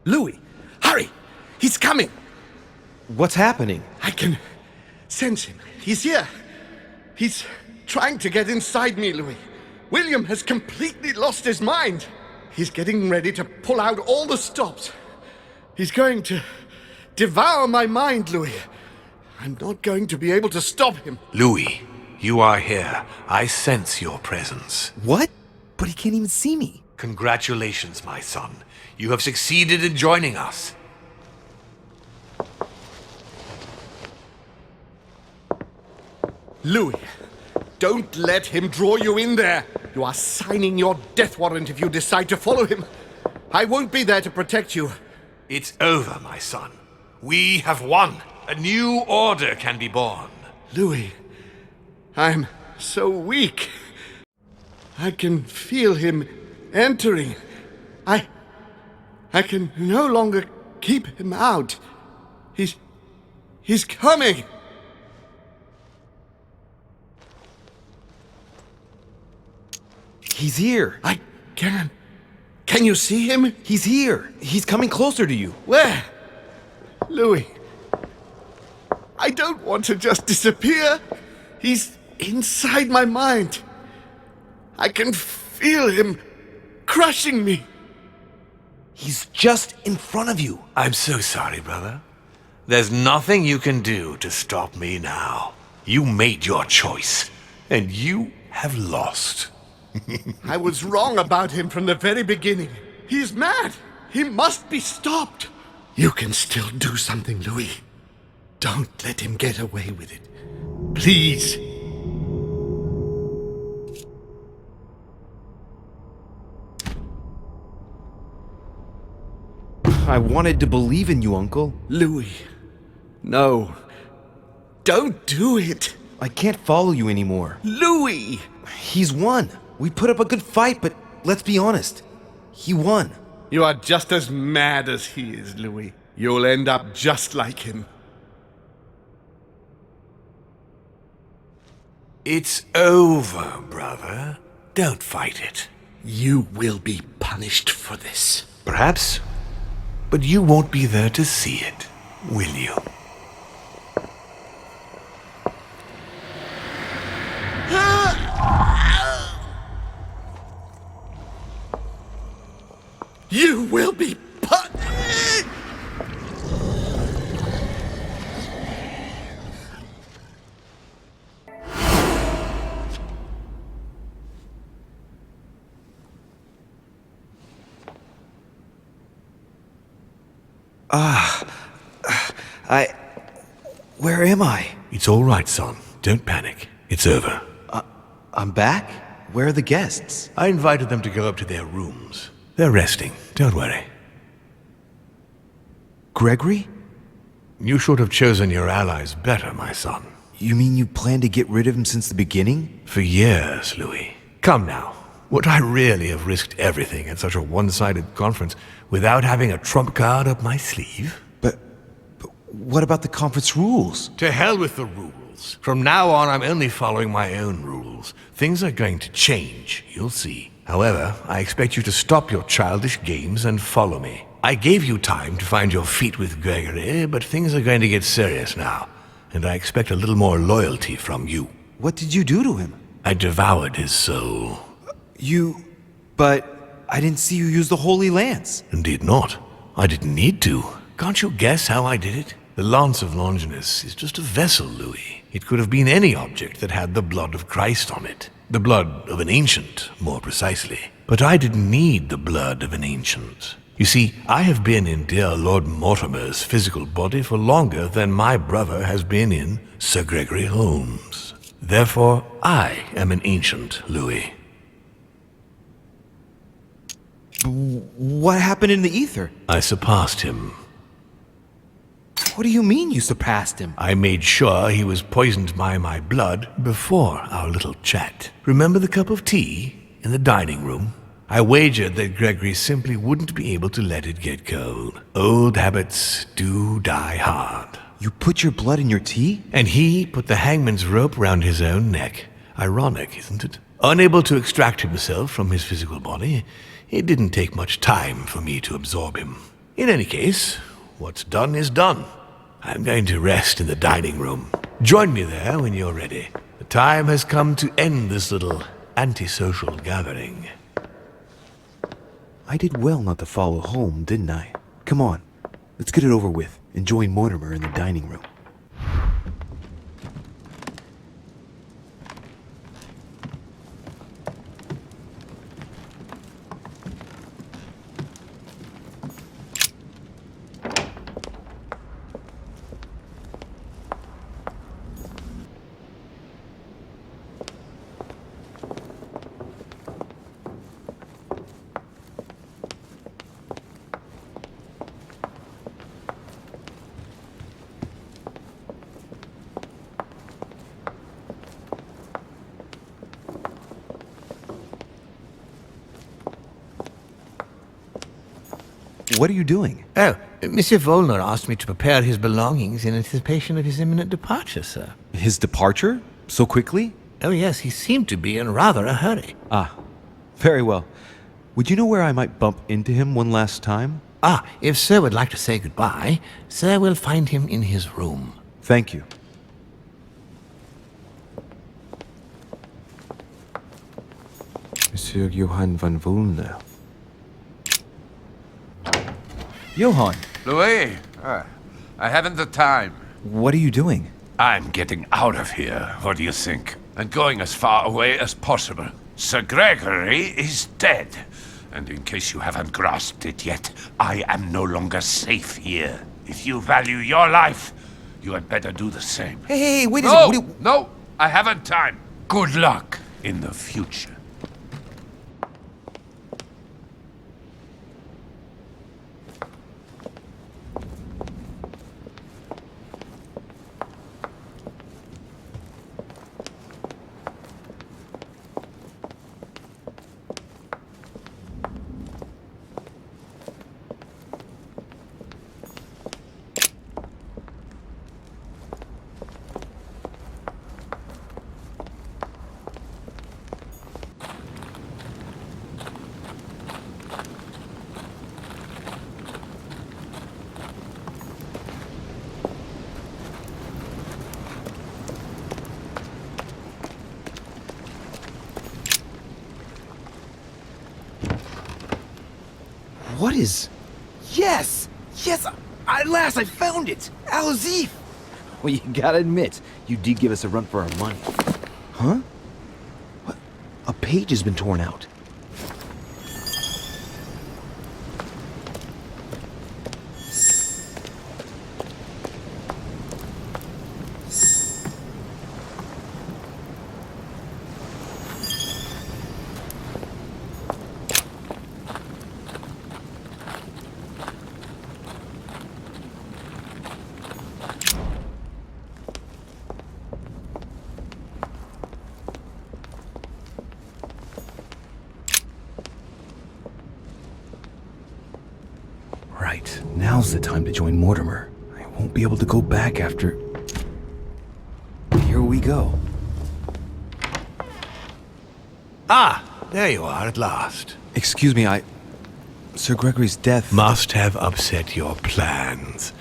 Louis, hurry! He's coming! What's happening? I can sense him. He's here. He's trying to get inside me, Louis. William has completely lost his mind. He's getting ready to pull out all the stops. He's going to devour my mind, Louis. I'm not going to be able to stop him. Louis, you are here. I sense your presence. What? But he can't even see me. Congratulations, my son. You have succeeded in joining us. Louis, don't let him draw you in there. You are signing your death warrant if you decide to follow him. I won't be there to protect you. It's over, my son. We have won. A new order can be born. Louis, I'm so weak. I can feel him entering. I can no longer keep him out. He's coming. He's here. I can. Can you see him? He's here. He's coming closer to you. Where? Louis. I don't want to just disappear. He's inside my mind. I can feel him crushing me. He's just in front of you. I'm so sorry, brother. There's nothing you can do to stop me now. You made your choice, and you have lost. I was wrong about him from the very beginning. He's mad. He must be stopped. You can still do something, Louis. Don't let him get away with it. Please. I wanted to believe in you, Uncle. Louis. No. Don't do it. I can't follow you anymore. Louis! He's won. We put up a good fight, but let's be honest. He won. You are just as mad as he is, Louis. You'll end up just like him. It's over, brother. Don't fight it. You will be punished for this. Perhaps, but you won't be there to see it, will you? You will be punished! Where am I? It's all right, son. Don't panic. It's over. I'm back? Where are the guests? I invited them to go up to their rooms. They're resting. Don't worry. Gregory? You should have chosen your allies better, my son. You mean you planned to get rid of him since the beginning? For years, Louis. Come now. Would I really have risked everything at such a one-sided conference without having a trump card up my sleeve? But what about the conference rules? To hell with the rules. From now on, I'm only following my own rules. Things are going to change, you'll see. However, I expect you to stop your childish games and follow me. I gave you time to find your feet with Gregory, but things are going to get serious now, and I expect a little more loyalty from you. What did you do to him? I devoured his soul. But I didn't see you use the Holy Lance. Indeed not. I didn't need to. Can't you guess how I did it? The Lance of Longinus is just a vessel, Louis. It could have been any object that had the blood of Christ on it. The blood of an ancient, more precisely. But I didn't need the blood of an ancient. You see, I have been in dear Lord Mortimer's physical body for longer than my brother has been in Sir Gregory Holmes. Therefore, I am an ancient, Louis. What happened in the ether? I surpassed him. What do you mean you surpassed him? I made sure he was poisoned by my blood before our little chat. Remember the cup of tea in the dining room? I wagered that Gregory simply wouldn't be able to let it get cold. Old habits do die hard. You put your blood in your tea? And he put the hangman's rope round his own neck. Ironic, isn't it? Unable to extract himself from his physical body, it didn't take much time for me to absorb him. In any case, what's done is done. I'm going to rest in the dining room. Join me there when you're ready. The time has come to end this little antisocial gathering. I did well not to follow home, didn't I? Come on, let's get it over with and join Mortimer in the dining room. What are you doing? Oh, Monsieur Volner asked me to prepare his belongings in anticipation of his imminent departure, sir. His departure? So quickly? Oh, yes, he seemed to be in rather a hurry. Ah, very well. Would you know where I might bump into him one last time? Ah, if sir would like to say goodbye, sir will find him in his room. Thank you. Monsieur Johann van Volner. Johann, Louis, I haven't the time. what are you doing? I'm getting out of here, what do you think? And going as far away as possible. Sir Gregory is dead. And in case you haven't grasped it yet, I am no longer safe here. If you value your life, you had better do the same. Hey, wait a No, second. no, I haven't time. Good luck in the future. What is... Yes! Yes! At last I found it! Al-Azif! Well, you gotta admit, you did give us a run for our money. Huh? What? A page has been torn out. Right, now's the time to join Mortimer. I won't be able to go back after... Here we go. Ah, there you are at last. Excuse me, Sir Gregory's death... Must have upset your plans.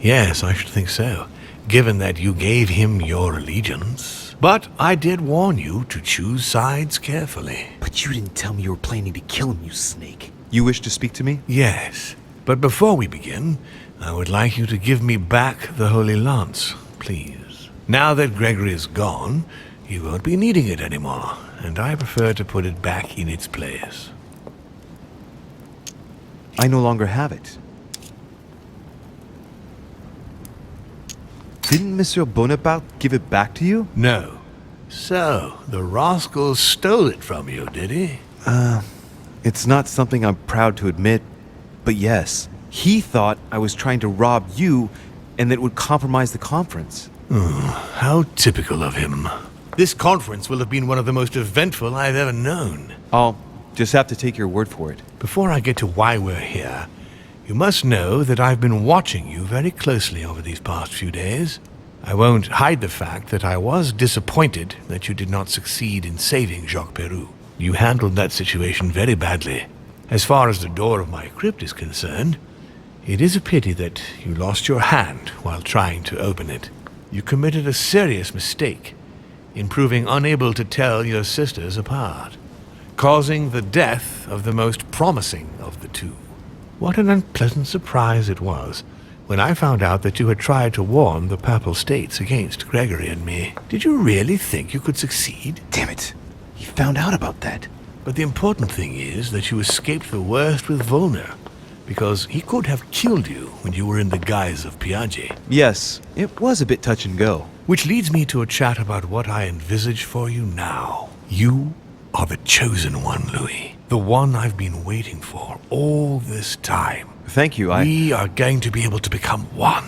Yes, I should think so, given that you gave him your allegiance. But I did warn you to choose sides carefully. But you didn't tell me you were planning to kill him, you snake. You wish to speak to me? Yes, but before we begin, I would like you to give me back the Holy Lance, please. Now that Gregory is gone, you won't be needing it anymore, and I prefer to put it back in its place. I no longer have it. Didn't Monsieur Bonaparte give it back to you? No. So, the rascal stole it from you, did he? It's not something I'm proud to admit, but yes. He thought I was trying to rob you and that it would compromise the conference. How typical of him. This conference will have been one of the most eventful I've ever known. I'll just have to take your word for it. Before I get to why we're here, you must know that I've been watching you very closely over these past few days. I won't hide the fact that I was disappointed that you did not succeed in saving Jacques Peroux. You handled that situation very badly. As far as the door of my crypt is concerned, It is a pity that you lost your hand while trying to open it. You committed a serious mistake in proving unable to tell your sisters apart, causing the death of the most promising of the two. What an unpleasant surprise it was when I found out that you had tried to warn the Papal States against Gregory and me. Did you really think you could succeed? Damn it. He found out about that. But the important thing is that you escaped the worst with Volner, because he could have killed you when you were in the guise of Piaget. Yes, it was a bit touch and go. Which leads me to a chat about what I envisage for you now. You are the chosen one, Louis. The one I've been waiting for all this time. Thank you, We are going to be able to become one.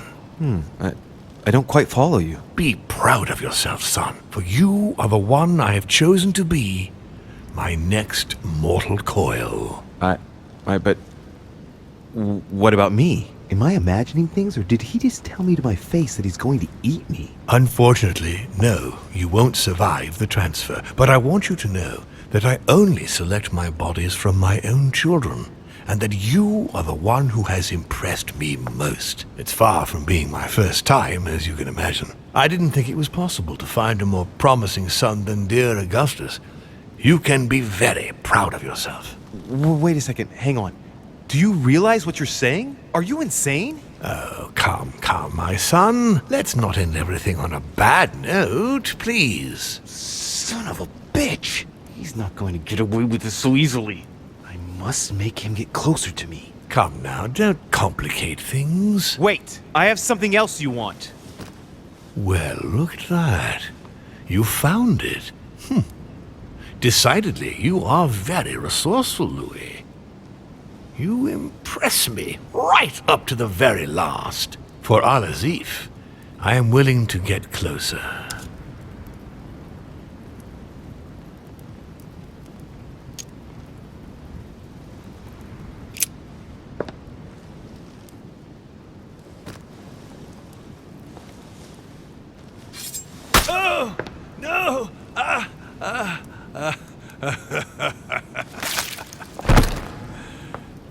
I don't quite follow you. Be proud of yourself, son, for you are the one I have chosen to be my next mortal coil. But what about me? Am I imagining things, or did he just tell me to my face that he's going to eat me? Unfortunately, no, you won't survive the transfer. But I want you to know that I only select my bodies from my own children, and that you are the one who has impressed me most. It's far from being my first time, as you can imagine. I didn't think it was possible to find a more promising son than dear Augustus. You can be very proud of yourself. Wait a second, hang on. Do you realize what you're saying? Are you insane? Oh, come, my son. Let's not end everything on a bad note, please. Son of a bitch! He's not going to get away with this so easily. I must make him get closer to me. Come now, don't complicate things. Wait, I have something else you want. Well, look at that. You found it. Decidedly, you are very resourceful, Louis. You impress me right up to the very last. For Al-Azif, I am willing to get closer. Oh, no!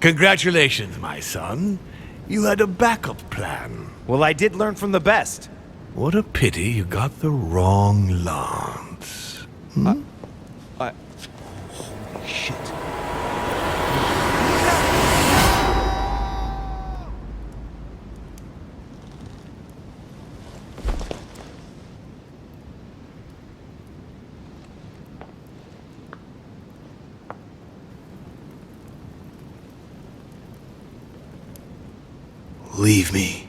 Congratulations, my son. You had a backup plan. Well, I did learn from the best. What a pity you got the wrong lance. Holy shit. Leave me.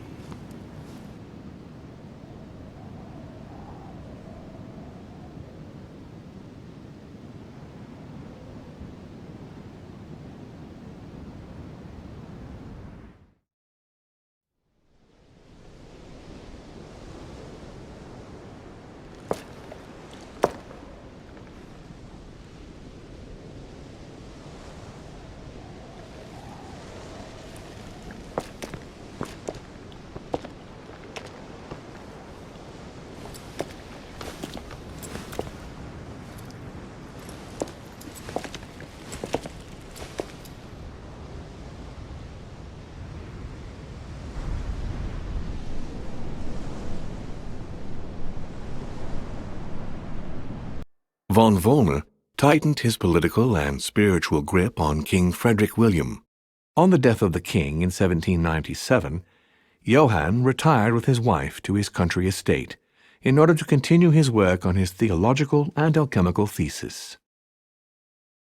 Von Volner tightened his political and spiritual grip on King Frederick William. On the death of the king in 1797, Johann retired with his wife to his country estate in order to continue his work on his theological and alchemical thesis.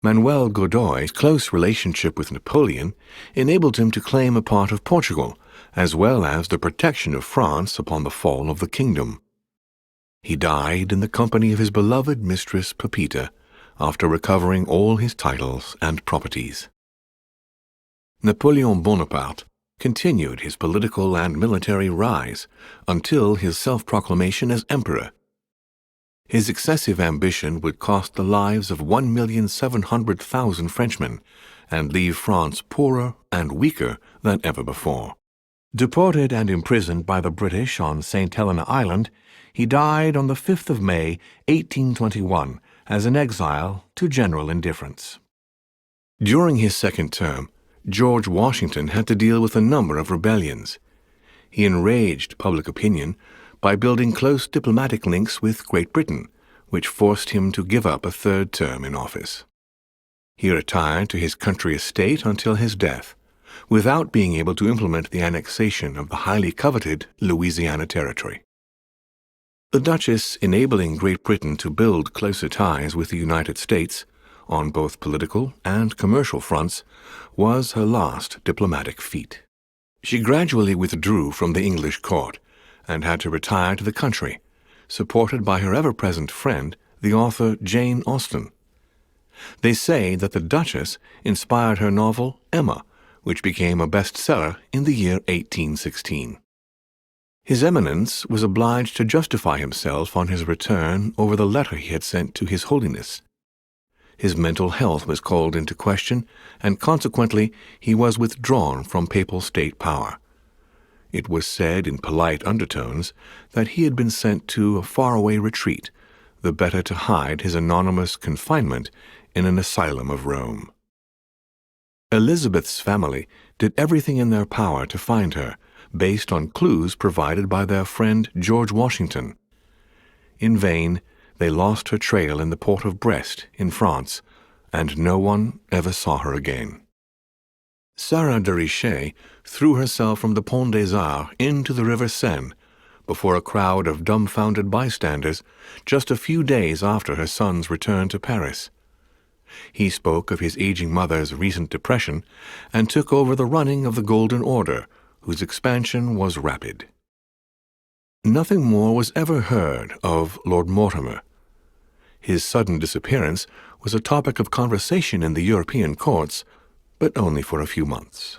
Manuel Godoy's close relationship with Napoleon enabled him to claim a part of Portugal, as well as the protection of France upon the fall of the kingdom. He died in the company of his beloved mistress Pepita after recovering all his titles and properties. Napoleon Bonaparte continued his political and military rise until his self-proclamation as emperor. His excessive ambition would cost the lives of 1,700,000 Frenchmen and leave France poorer and weaker than ever before. Deported and imprisoned by the British on St. Helena Island, he died on the 5th of May, 1821, as an exile to general indifference. During his second term, George Washington had to deal with a number of rebellions. He enraged public opinion by building close diplomatic links with Great Britain, which forced him to give up a third term in office. He retired to his country estate until his death, without being able to implement the annexation of the highly coveted Louisiana Territory. The Duchess enabling Great Britain to build closer ties with the United States, on both political and commercial fronts, was her last diplomatic feat. She gradually withdrew from the English court and had to retire to the country, supported by her ever-present friend, the author Jane Austen. They say that the Duchess inspired her novel Emma, which became a bestseller in the year 1816. His Eminence was obliged to justify himself on his return over the letter he had sent to His Holiness. His mental health was called into question, and consequently he was withdrawn from papal state power. It was said in polite undertones that he had been sent to a faraway retreat, the better to hide his anonymous confinement in an asylum of Rome. Elizabeth's family did everything in their power to find her, based on clues provided by their friend George Washington. In vain, they lost her trail in the port of Brest in France, and no one ever saw her again. Sarah de Richet threw herself from the Pont des Arts into the River Seine before a crowd of dumbfounded bystanders just a few days after her son's return to Paris. He spoke of his aging mother's recent depression and took over the running of the Golden Order, whose expansion was rapid. Nothing more was ever heard of Lord Mortimer. His sudden disappearance was a topic of conversation in the European courts, but only for a few months.